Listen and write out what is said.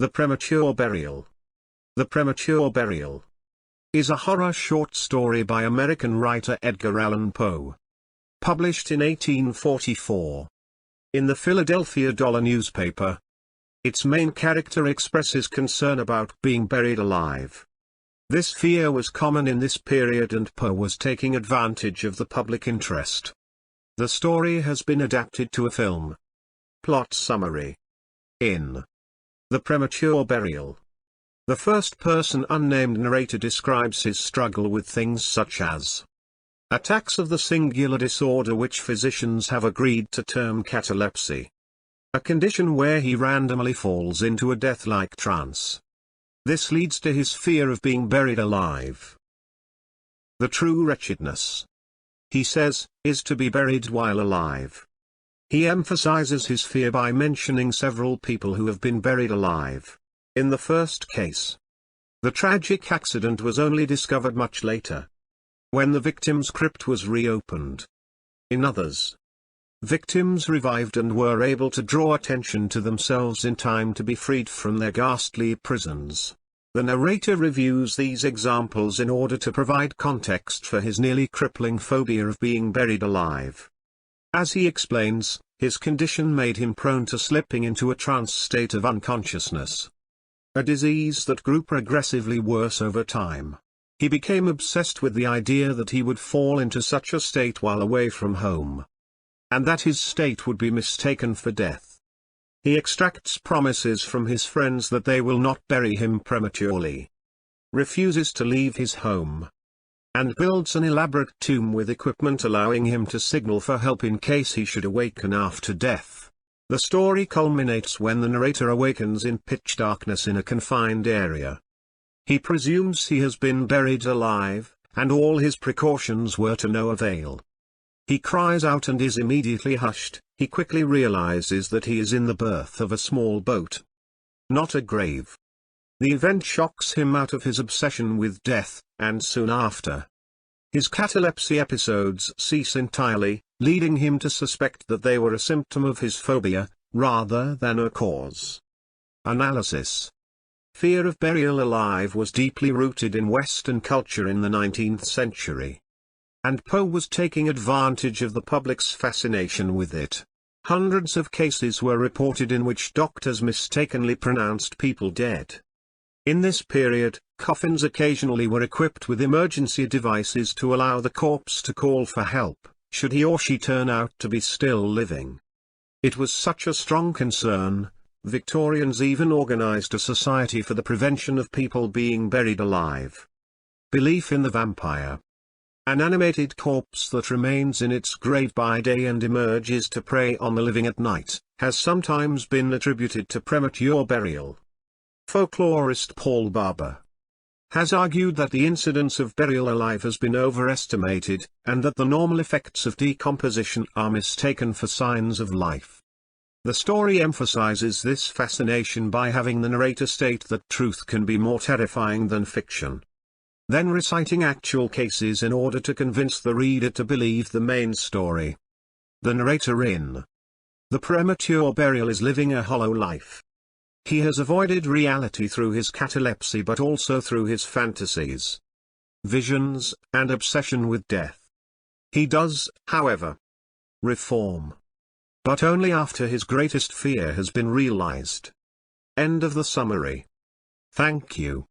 The Premature Burial. The Premature Burial is a horror short story by American writer Edgar Allan Poe. Published in 1844. In the Philadelphia Dollar newspaper. Its main character expresses concern about being buried alive. This fear was common in this period, and Poe was taking advantage of the public interest. The story has been adapted to a film. Plot summary. In The Premature Burial, the first-person unnamed narrator describes his struggle with things such as attacks of the singular disorder which physicians have agreed to term catalepsy, a condition where he randomly falls into a death-like trance. This leads to his fear of being buried alive. The true wretchedness, he says, is to be buried while alive. He emphasizes his fear by mentioning several people who have been buried alive. In the first case, the tragic accident was only discovered much later, when the victim's crypt was reopened. In others, victims revived and were able to draw attention to themselves in time to be freed from their ghastly prisons. The narrator reviews these examples in order to provide context for his nearly crippling phobia of being buried alive. As he explains, his condition made him prone to slipping into a trance state of unconsciousness, a disease that grew progressively worse over time. He became obsessed with the idea that he would fall into such a state while away from home, and that his state would be mistaken for death. He extracts promises from his friends that they will not bury him prematurely, refuses to leave his home, and builds an elaborate tomb with equipment allowing him to signal for help in case he should awaken after death. The story culminates when the narrator awakens in pitch darkness in a confined area. He presumes he has been buried alive, and all his precautions were to no avail. He cries out and is immediately hushed. He quickly realizes that he is in the berth of a small boat, not a grave. The event shocks him out of his obsession with death, and soon after, his catalepsy episodes cease entirely, leading him to suspect that they were a symptom of his phobia, rather than a cause. Analysis. Fear of burial alive was deeply rooted in Western culture in the 19th century, and Poe was taking advantage of the public's fascination with it. Hundreds of cases were reported in which doctors mistakenly pronounced people dead. In this period, coffins occasionally were equipped with emergency devices to allow the corpse to call for help, should he or she turn out to be still living. It was such a strong concern, Victorians even organized a society for the prevention of people being buried alive. Belief in the vampire. An animated corpse that remains in its grave by day and emerges to prey on the living at night, has sometimes been attributed to premature burial. Folklorist Paul Barber has argued that the incidence of burial alive has been overestimated, and that the normal effects of decomposition are mistaken for signs of life. The story emphasizes this fascination by having the narrator state that truth can be more terrifying than fiction, then reciting actual cases in order to convince the reader to believe the main story. The narrator in The Premature Burial is living a hollow life. He has avoided reality through his catalepsy, but also through his fantasies, visions, and obsession with death. He does, however, reform, but only after his greatest fear has been realized. End of the summary. Thank you.